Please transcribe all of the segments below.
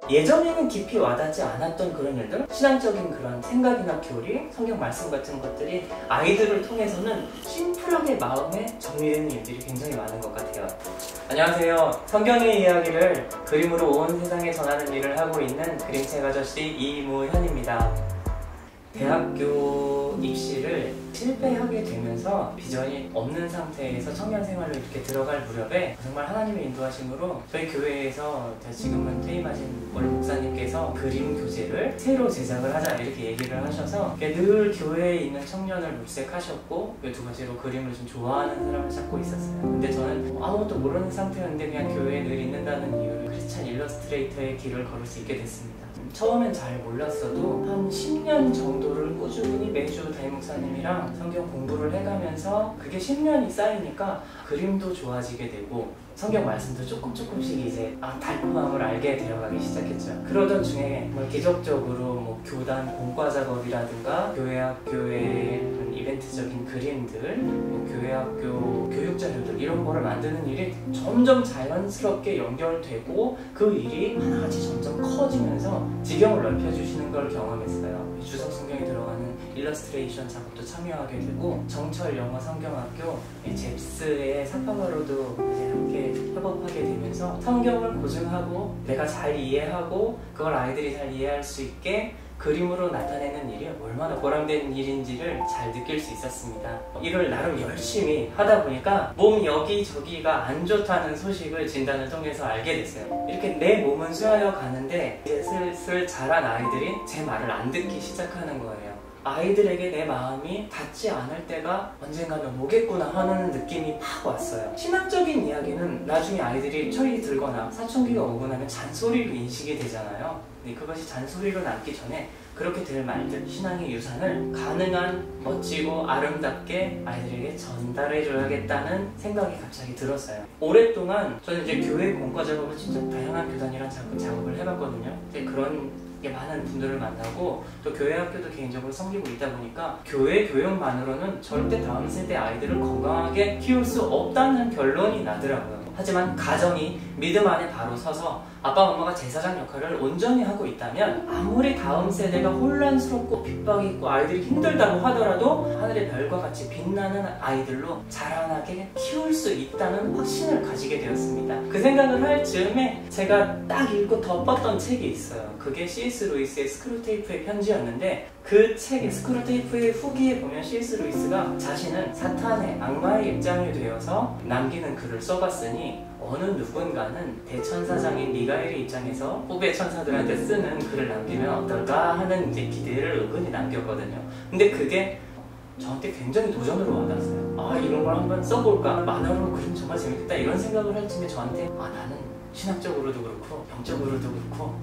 예전에는 깊이 와닿지 않았던 그런 일들, 신앙적인 그런 생각이나 교리, 성경 말씀 같은 것들이 아이들을 통해서는 심플하게 마음에 정리되는 일들이 굉장히 많은 것 같아요. 안녕하세요. 성경의 이야기를 그림으로 온 세상에 전하는 일을 하고 있는 그림책 아저씨 이무현입니다. 대학교 입시를 실패하게 되면서 비전이 없는 상태에서 청년 생활로 이렇게 들어갈 무렵에 정말 하나님의 인도하심으로 저희 교회에서 지금은 퇴임하신 월 목사님께서 그림 교재를 새로 제작을 하자 이렇게 얘기를 하셔서 늘 교회에 있는 청년을 물색하셨고, 두 번째로 그림을 좀 좋아하는 사람을 찾고 있었어요. 근데 저는 아무것도 모르는 상태였는데 그냥 교회에 늘 있는다는 이유로 크리스찬 일러스트레이터의 길을 걸을 수 있게 됐습니다. 처음엔 잘 몰랐어도 한 10년 정도를 꾸준히 매주 담임 목사님이랑 성경 공부를 해가면서 그게 10년이 쌓이니까 그림도 좋아지게 되고 성경 말씀도 조금씩 이제 달콤함을 알게 되어가기 시작했죠. 그러던 중에 기적적으로 교단 공과 작업이라든가 교회 학교의 이벤트적인 그림들, 교회 학교 교육 자료들 이런 거를 만드는 일이 점점 자연스럽게 연결되고 그 일이 하나같이 점점 커지면서 지경을 넓혀주시는 걸 경험했어요. 주석 성경에 들어가는 일러스트레이션 작업도 참여하게 되고, 정철 영어 성경학교 잽스의 사파바로도 함께 협업하게 되면서 성경을 고증하고 내가 잘 이해하고 그걸 아이들이 잘 이해할 수 있게 그림으로 나타내는 일이 얼마나 보람된 일인지를 잘 느낄 수 있었습니다. 이걸 나름 열심히 하다 보니까 몸 여기저기가 안 좋다는 소식을 진단을 통해서 알게 됐어요. 이렇게 내 몸은 쇠하여 가는데 이제 슬슬 자란 아이들이 제 말을 안 듣기 시작하는 거예요. 아이들에게 내 마음이 닿지 않을 때가 언젠가는 오겠구나 하는 느낌이 팍 왔어요. 신학적인 이야기는 나중에 아이들이 철이 들거나 사춘기가 오고 나면 잔소리로 인식이 되잖아요. 근데 그것이 잔소리로 남기 전에 그렇게 될 말들, 신앙의 유산을 가능한 멋지고 아름답게 아이들에게 전달해줘야겠다는 생각이 갑자기 들었어요. 오랫동안 저는 이제 교회 공과 작업을 진짜 다양한 교단이랑 작업을 해봤거든요. 그런 많은 분들을 만나고 또 교회 학교도 개인적으로 섬기고 있다 보니까 교회 교육만으로는 절대 다음 세대 아이들을 건강하게 키울 수 없다는 결론이 나더라고요. 하지만 가정이 믿음 안에 바로 서서 아빠 엄마가 제사장 역할을 온전히 하고 있다면 아무리 다음 세대가 혼란스럽고 핍박이 있고 아이들이 힘들다고 하더라도 하늘의 별과 같이 빛나는 아이들로 자라나게 키울 수 있다는 확신을 가지게 되었습니다. 그 생각을 할 즈음에 제가 딱 읽고 덮었던 책이 있어요. 그게 C.S. 루이스의 스크루테이프의 편지였는데, 그 책의 스크루테이프의 후기에 보면 C.S. 루이스가 자신은 사탄의 악마의 입장이 되어서 남기는 글을 써봤으니 어느 누군가는 대천사장인 미가엘의 입장에서 후배 천사들한테 쓰는 글을 남기면 어떨까 하는 이제 기대를 은근히 남겼거든요. 근데 그게 저한테 굉장히 도전으로 와닿았어요. 이런 걸 한번 써볼까? 만화로 그림 정말 재밌겠다 이런 생각을 할 쯤에 저한테 나는 신학적으로도 그렇고 영적으로도 그렇고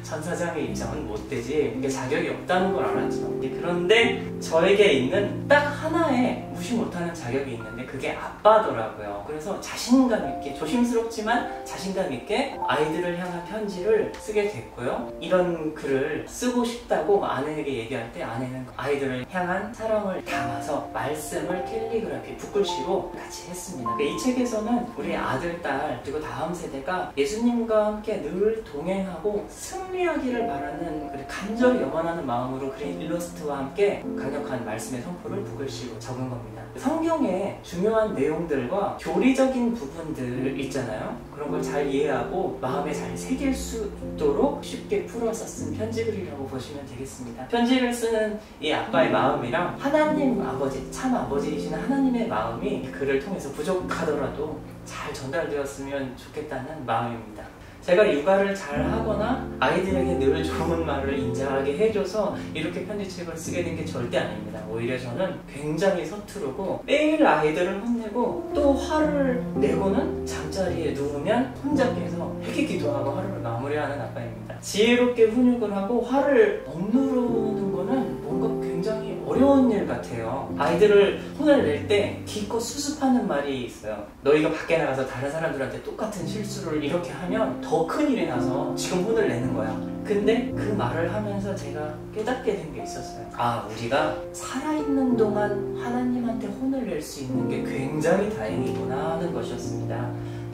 천사장의 입장은 못 되지, 이게 자격이 없다는 걸 알았죠. 그런데 저에게 있는 딱 하나의 무시 못하는 자격이 있는데 그게 아빠더라고요. 그래서 자신감 있게, 조심스럽지만 자신감 있게 아이들을 향한 편지를 쓰게 됐고요. 이런 글을 쓰고 싶다고 아내에게 얘기할 때 아내는 아이들을 향한 사랑을 담아서 말씀을 캘리그라피, 붓글씨로 같이 했습니다. 이 책에서는 우리 아들, 딸 그리고 다음 세대가 예수님과 함께 늘 동행하고 승리하기를 바라는 간절히 염원하는 마음으로 그린 일러스트와 함께 강력한 말씀의 선포를 붓글씨로 적은 겁니다. 성경의 중요한 내용들과 교리적인 부분들 있잖아요. 그런 걸 잘 이해하고 마음에 잘 새길 수 있도록 쉽게 풀어서 쓴 편지글이라고 보시면 되겠습니다. 편지를 쓰는 이 아빠의 마음이랑 하나님 아버지, 참 아버지이신 하나님의 마음이 글을 통해서 부족하더라도 잘 전달되었으면 좋겠다는 마음입니다. 제가 육아를 잘 하거나 아이들에게 늘 좋은 말을 인자하게 해줘서 이렇게 편지책을 쓰게 된 게 절대 아닙니다. 오히려 저는 굉장히 서투르고 매일 아이들을 혼내고 또 화를 내고는 잠자리에 누우면 혼자 깨서 회개기도 하고 하루를 마무리하는 아빠입니다. 지혜롭게 훈육을 하고 화를 억누르는 거는 뭔가 굉장히 어려운 일 같아요. 아이들을 혼을 낼 때 기껏 수습하는 말이 있어요. 너희가 밖에 나가서 다른 사람들한테 똑같은 실수를 이렇게 하면 더 큰 일이 나서 지금 혼을 내는 거야. 근데 그 말을 하면서 제가 깨닫게 된 게 있었어요. 우리가 살아있는 동안 하나님한테 혼을 낼 수 있는 게 굉장히 다행이구나 하는 것이었습니다.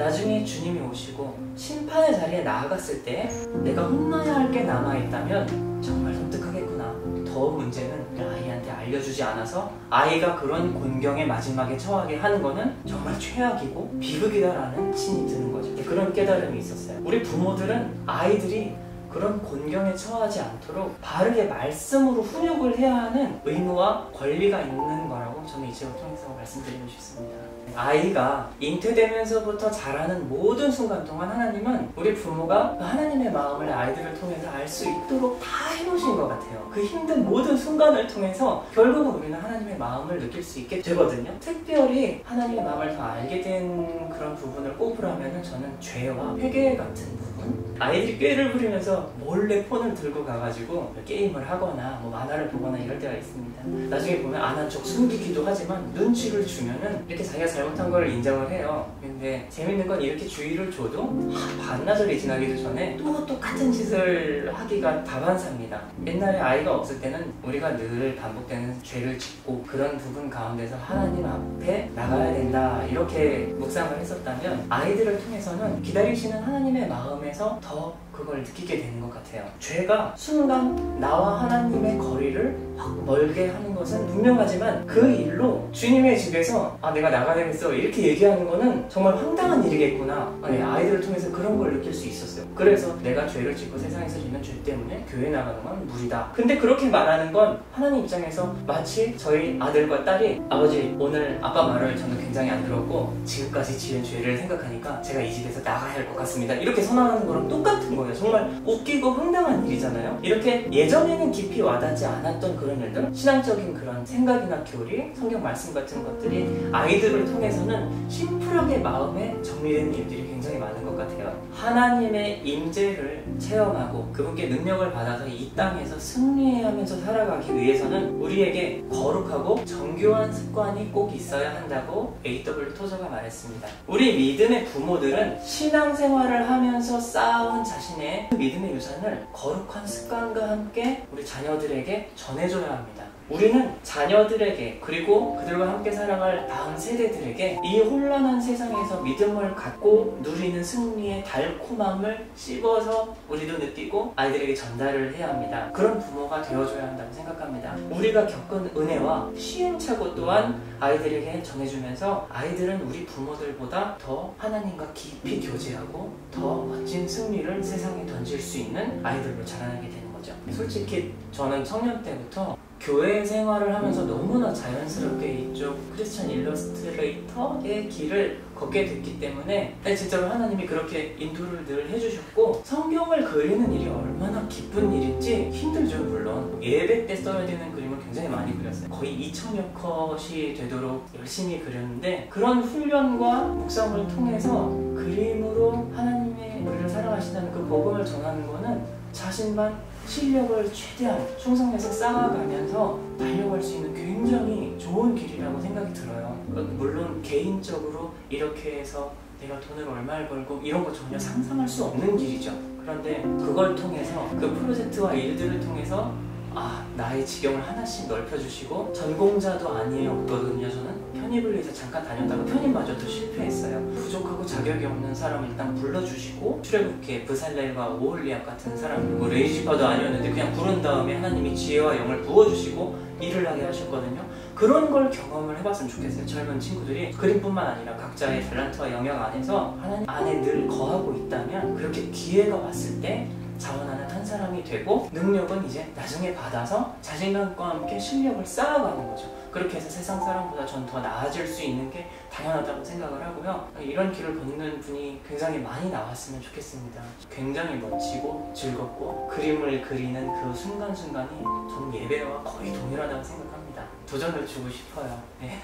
나중에 주님이 오시고 심판의 자리에 나아갔을 때 내가 혼나야 할 게 남아있다면 정말 섬뜩하겠구나. 더 문제는 아이한테 알려주지 않아서 아이가 그런 곤경의 마지막에 처하게 하는 거는 정말 최악이고 비극이다라는 신이 드는 거죠. 그런 깨달음이 있었어요. 우리 부모들은 아이들이 그런 곤경에 처하지 않도록 바르게 말씀으로 훈육을 해야 하는 의무와 권리가 있는 거라고 저는 이 책을 통해서 말씀드리고 싶습니다. 아이가 잉태되면서부터 자라는 모든 순간 동안 하나님은 우리 부모가 하나님의 마음을 아이들을 통해서 알 수 있도록 다 해놓으신 것 같아요. 그 힘든 모든 순간을 통해서 결국은 우리는 하나님의 마음을 느낄 수 있게 되거든요. 특별히 하나님의 마음을 더 알게 된 그런 부분을 꼽으라면 저는 죄와 회개 같은 부분, 아이들이 꾀를 부리면서 몰래 폰을 들고 가가지고 게임을 하거나 뭐 만화를 보거나 이럴 때가 있습니다. 나중에 보면 안 한 척 숨기기도 하지만 눈치를 주면은 이렇게 자기가 잘못한 걸 인정을 해요. 근데 재밌는 건 이렇게 주의를 줘도 반나절이 지나기도 전에 또 똑같은 짓을 하기가 다반사입니다. 옛날에 아이가 없을 때는 우리가 늘 반복되는 죄를 짓고 그런 부분 가운데서 하나님 앞에 나가야 된다 이렇게 묵상을 했었다면 아이들을 통해서는 기다리시는 하나님의 마음에서 더 그걸 느끼게 되는 것 같아요. 죄가 순간 나와 하나님의 거리를 확 멀게 하는 것은 분명하지만 그 일로 주님의 집에서 내가 나가야겠어 이렇게 얘기하는 거는 정말 황당한 일이겠구나. 아이들을 통해서 그런 걸 느낄 수 있었어요. 그래서 내가 죄를 짓고 세상에서 짓는 죄 때문에 교회 나가는 건 무리다. 근데 그렇게 말하는 건 하나님 입장에서 마치 저희 아들과 딸이 아버지 오늘 아빠 말을 저는 굉장히 안 들었고 지금까지 지은 죄를 생각하니까 제가 이 집에서 나가야 할 것 같습니다. 이렇게 선언하는 거랑 똑같은 거예요. 정말 웃기고 황당한 일이잖아요. 이렇게 예전에는 깊이 와닿지 않았던 그런 일들, 신앙적인 그런 생각이나 교리, 성경 말씀 같은 것들이 아이들을 통해서는 심플하게 마음에 정리되는 일들이 굉장히 많은 것 같아요. 하나님의 임재를 체험하고 그분께 능력을 받아서 이 땅에서 승리하면서 살아가기 위해서는 우리에게 거룩하고 정교한 습관이 꼭 있어야 한다고 A.W. 토저가 말했습니다. 우리 믿음의 부모들은 신앙생활을 하면서 쌓아온 자신의 믿음의 유산을 거룩한 습관과 함께 우리 자녀들에게 전해줘야 합니다. 우리는 자녀들에게 그리고 그들과 함께 살아갈 다음 세대들에게 이 혼란한 세상에서 믿음을 갖고 누리는 승리의 달콤함을 씹어서 우리도 느끼고 아이들에게 전달을 해야 합니다. 그런 부모가 되어줘야 한다고 생각합니다. 우리가 겪은 은혜와 시행착오 또한 아이들에게 전해주면서 아이들은 우리 부모들보다 더 하나님과 깊이 교제하고 더 멋진 승리를 세상에 던질 수 있는 아이들로 자라나게 되는 거죠. 솔직히 저는 청년 때부터 교회 생활을 하면서 너무나 자연스럽게 이쪽 크리스천 일러스트레이터의 길을 걷게 됐기 때문에 진짜로 하나님이 그렇게 인도를 늘 해주셨고 성경을 그리는 일이 얼마나 기쁜 일인지 힘들죠. 물론 예배 때 써야 되는 그림을 굉장히 많이 그렸어요. 거의 2000여 컷이 되도록 열심히 그렸는데 그런 훈련과 묵상을 통해서 그림으로 하나님의 우리를 사랑하신다는 그 복음을 전하는 거는 자신만 실력을 최대한 충성해서 쌓아가면서 달려갈 수 있는 굉장히 좋은 길이라고 생각이 들어요. 물론 개인적으로 이렇게 해서 내가 돈을 얼마를 벌고 이런 거 전혀 상상할 수 없는 길이죠. 그런데 그걸 통해서 그 프로젝트와 일들을 통해서 나의 지경을 하나씩 넓혀주시고 전공자도 아니었거든요. 저는 편입을 위해서 잠깐 다녔다가 편입마저도 실패했어요. 부족하고 자격이 없는 사람을 일단 불러주시고 출애굽기에 브살렐과 오홀리압 같은 사람 뭐 레이지파도 아니었는데 그냥 부른 다음에 하나님이 지혜와 영을 부어주시고 일을 하게 하셨거든요. 그런 걸 경험을 해봤으면 좋겠어요. 젊은 친구들이 그림뿐만 아니라 각자의 탤런트와 영역 안에서 하나님 안에 늘 거하고 있다면 그렇게 기회가 왔을 때 자원하는 한 사람이 되고 능력은 이제 나중에 받아서 자신감과 함께 실력을 쌓아가는 거죠. 그렇게 해서 세상 사람보다 전 더 나아질 수 있는 게 당연하다고 생각을 하고요. 이런 길을 걷는 분이 굉장히 많이 나왔으면 좋겠습니다. 굉장히 멋지고 즐겁고 그림을 그리는 그 순간순간이 저는 예배와 거의 동일하다고 생각합니다. 도전을 주고 싶어요. 네.